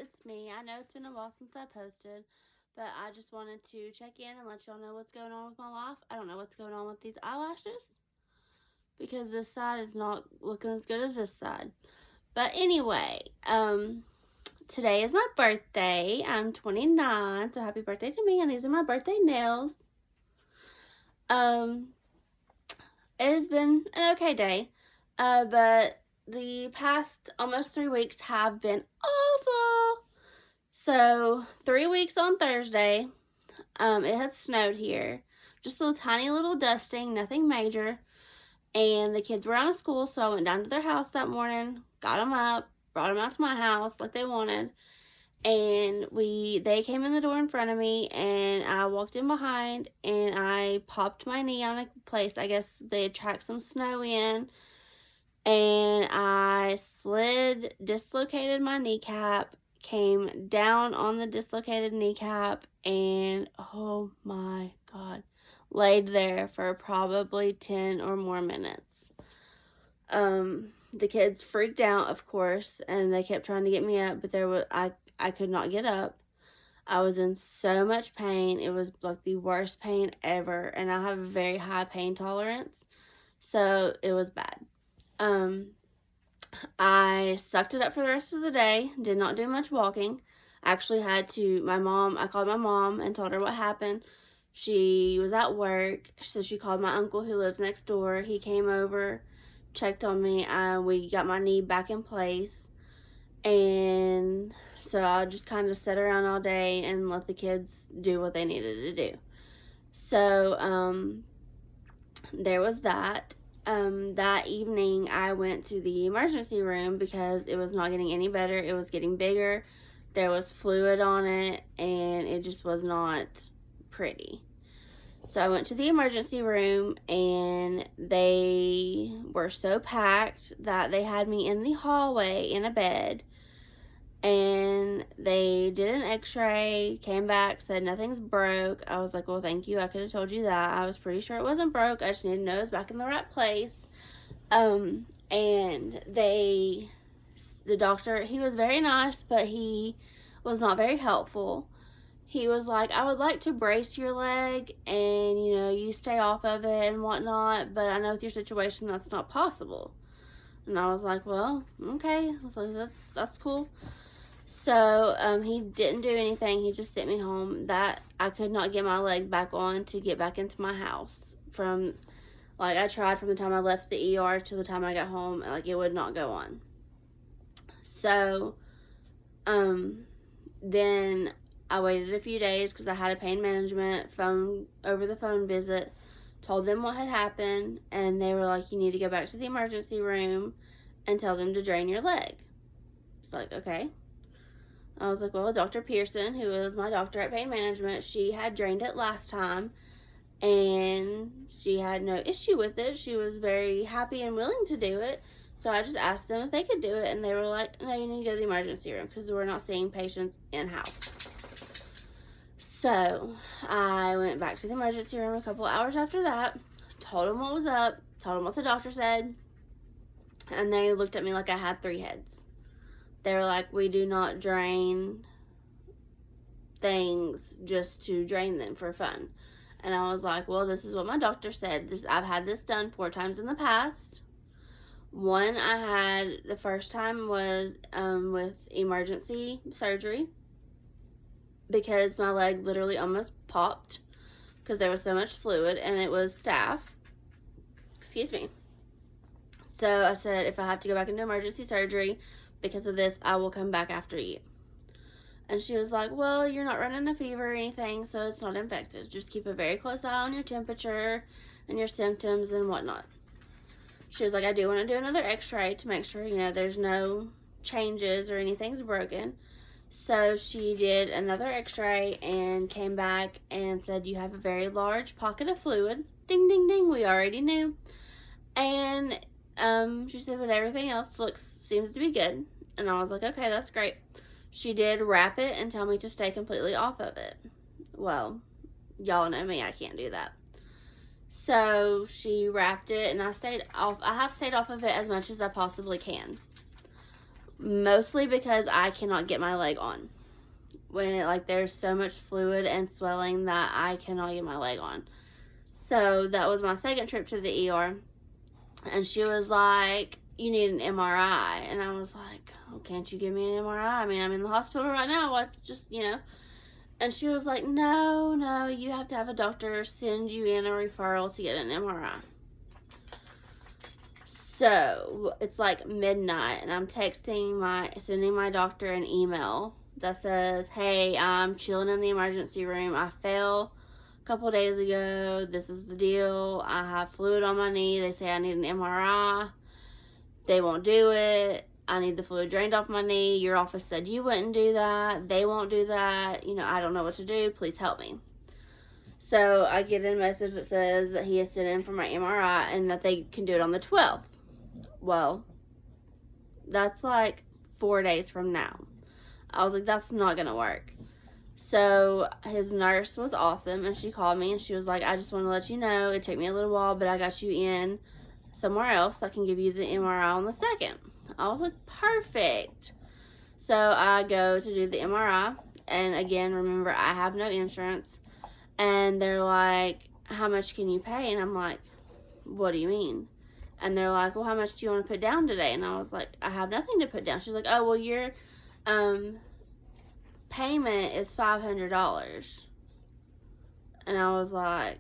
it's me. I know it's been a while since I posted, but I just wanted to check in and let y'all know what's going on with my life. I don't know what's going on with these eyelashes because this side is not looking as good as this side. But anyway, today is my birthday. I'm 29, so happy birthday to me, and these are my birthday nails. Um, it has been an okay day, but the past almost 3 weeks have been awful. So 3 weeks on Thursday, it had snowed here. Just a tiny little dusting, nothing major. And the kids were out of school, so I went down to their house that morning, got them up, brought them out to my house like they wanted. And they came in the door in front of me, and I walked in behind, and I popped my knee on a place. I guess they had tracked some snow in, and I dislocated my kneecap, came down on the dislocated kneecap, and oh my God, laid there for probably 10 or more minutes. The kids freaked out, of course, and they kept trying to get me up, but I could not get up. I was in so much pain. It was like the worst pain ever, and I have a very high pain tolerance, so it was bad. I sucked it up for the rest of the day, did not do much walking. I actually I called my mom and told her what happened. She was at work, so she called my uncle who lives next door. He came over, checked on me, and we got my knee back in place. And so I just kind of sat around all day and let the kids do what they needed to do. So, there was that. That evening I went to the emergency room because it was not getting any better. It was getting bigger. There was fluid on it, and it just was not pretty. So I went to the emergency room, and they were so packed that they had me in the hallway in a bed. And they did an x-ray, came back, said nothing's broke. I was like, well, thank you. I could have told you that. I was pretty sure it wasn't broke. I just needed to know it was back in the right place. And the doctor, he was very nice, but he was not very helpful. He was like, I would like to brace your leg and, you stay off of it and whatnot, but I know with your situation that's not possible. And I was like, well, okay. I was like, that's cool. So he didn't do anything. He just sent me home. That I could not get my leg back on to get back into my house. I tried from the time I left the ER to the time I got home, and it would not go on. So then I waited a few days because I had a pain management over the phone visit. Told them what had happened, and they were like, you need to go back to the emergency room and tell them to drain your leg. It's like, okay. I was like, well, Dr. Pearson, who is my doctor at pain management, she had drained it last time, and she had no issue with it. She was very happy and willing to do it. So I just asked them if they could do it, and they were like, no, you need to go to the emergency room because we're not seeing patients in-house. So I went back to the emergency room a couple hours after that, told them what was up, told them what the doctor said, and they looked at me like I had 3 heads. They were like, we do not drain things just to drain them for fun. And I was like, well, this is what my doctor said. I've had this done 4 times in the past. One I had the first time was with emergency surgery because my leg literally almost popped because there was so much fluid, and it was staph. Excuse me. So I said, if I have to go back into emergency surgery because of this, I will come back after you. And she was like, well, you're not running a fever or anything, so it's not infected. Just keep a very close eye on your temperature and your symptoms and whatnot. She was like, I do want to do another x-ray to make sure, there's no changes or anything's broken. So she did another x-ray and came back and said, you have a very large pocket of fluid. Ding, ding, ding, we already knew. And she said, but everything else seems to be good. And I was like, okay, that's great. She did wrap it and tell me to stay completely off of it. Well, y'all know me, I can't do that. So she wrapped it, and I have stayed off of it as much as I possibly can. mostly because I cannot get my leg on. When like there's so much fluid and swelling that I cannot get my leg on. So that was my second trip to the ER, and she was like, you need an MRI. And I was like, oh, can't you give me an MRI? I mean, I'm in the hospital right now. What's just, And she was like, no, you have to have a doctor send you in a referral to get an MRI. So it's like midnight, and I'm sending my doctor an email that says, hey, I'm chilling in the emergency room. I fell a couple days ago. This is the deal. I have fluid on my knee. They say I need an MRI. They won't do it. I need the fluid drained off my knee. Your office said you wouldn't do that. They won't do that. I don't know what to do. Please help me. So I get a message that says that he has sent in for my MRI and that they can do it on the 12th. Well, that's like 4 days from now. I was like, that's not going to work. So his nurse was awesome, and she called me and she was like, I just want to let you know, it took me a little while, but I got you in somewhere else that can give you the MRI on the 2nd. I was like, perfect. So I go to do the MRI, and again, remember, I have no insurance, and they're like, how much can you pay? And I'm like, what do you mean? And they're like, well, how much do you want to put down today? And I was like, I have nothing to put down. She's like, oh, well, your payment is $500. And I was like,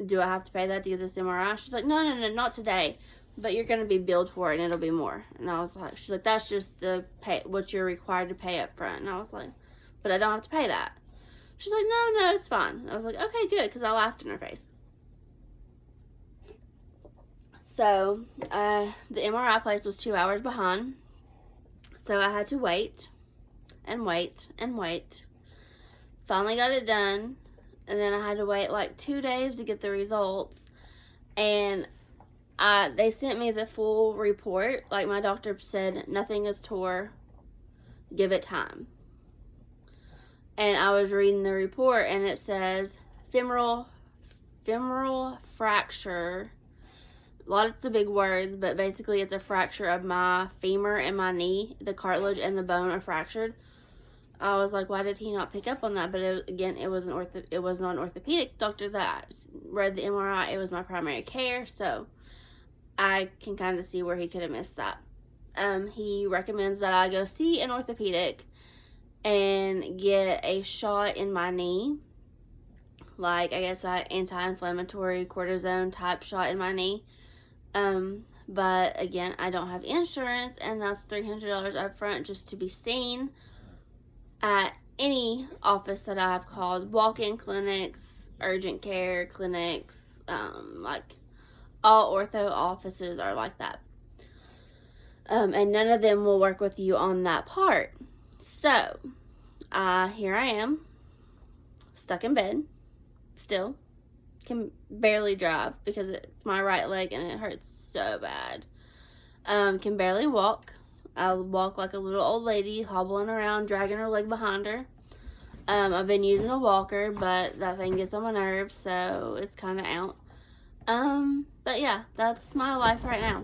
do I have to pay that to get this MRI? She's like, no, not today. But you're going to be billed for it, and it'll be more. And I was like, she's like, that's just what you're required to pay up front. And I was like, but I don't have to pay that. She's like, no, it's fine. I was like, okay, good, because I laughed in her face. So, the MRI place was 2 hours behind. So I had to wait and wait and wait. Finally got it done. And then I had to wait like 2 days to get the results. And they sent me the full report. Like my doctor said, nothing is tore. Give it time. And I was reading the report, and it says femoral fracture. Lots of big words, but basically it's a fracture of my femur and my knee. The cartilage and the bone are fractured. I was like, why did he not pick up on that? But it was not an orthopedic doctor that read the MRI. It was my primary care, so I can kind of see where he could have missed that. He recommends that I go see an orthopedic and get a shot in my knee. Like, I guess an anti-inflammatory cortisone type shot in my knee. But again, I don't have insurance, and that's $300 up front just to be seen at any office that I've called. Walk-in clinics, urgent care clinics, like all ortho offices are like that. And none of them will work with you on that part. So, here I am, stuck in bed, still. Can barely drive because it's my right leg and it hurts so bad. Can barely walk. I walk like a little old lady, hobbling around, dragging her leg behind her. I've been using a walker, but that thing gets on my nerves, so it's kind of out. But yeah, that's my life right now.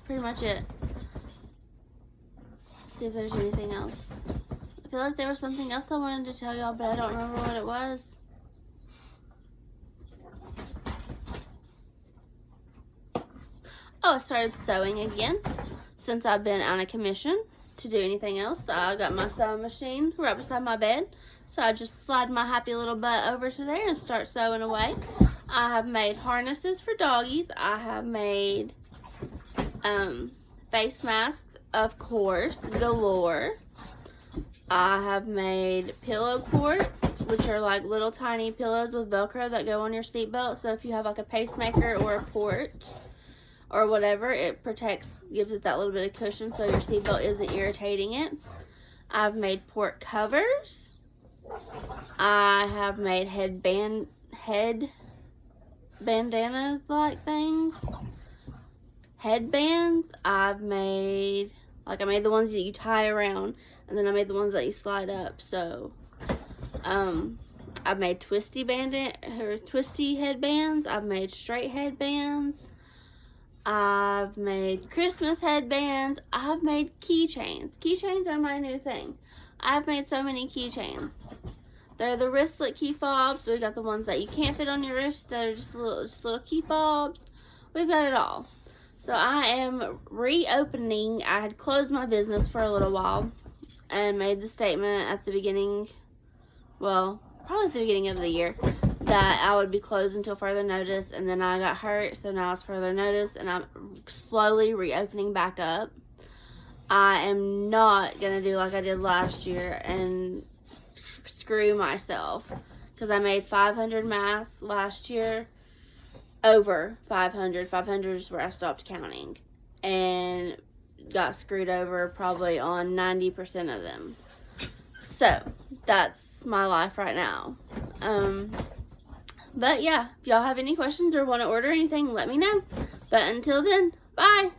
Pretty much it. Let's see if there's anything else. I feel like there was something else I wanted to tell y'all, but I don't remember what it was. Oh, I started sewing again since I've been on a commission to do anything else. I got my sewing machine right beside my bed, so I just slide my happy little butt over to there and start sewing away. I have made harnesses for doggies. I have made face masks, of course, galore. I have made pillow ports, which are like little tiny pillows with Velcro that go on your seatbelt. So if you have like a pacemaker or a port or whatever, it protects, gives it that little bit of cushion so your seatbelt isn't irritating it. I've made port covers. I have made head bandanas like things. Headbands. I made the ones that you tie around, and then I made the ones that you slide up. So, I've made twisty headbands. I've made straight headbands. I've made Christmas headbands. I've made keychains. Keychains are my new thing. I've made so many keychains. They're the wristlet key fobs. We've got the ones that you can't fit on your wrist. They're just little key fobs. We've got it all. So I am reopening. I had closed my business for a little while and made the statement at the beginning, well, probably at the beginning of the year, that I would be closed until further notice, and then I got hurt, so now it's further notice, and I'm slowly reopening back up. I am not going to do like I did last year and screw myself, because I made 500 masks last year, over 500. 500 is where I stopped counting, and got screwed over probably on 90% of them. So that's my life right now. But yeah, if y'all have any questions or want to order anything, let me know. But until then, bye.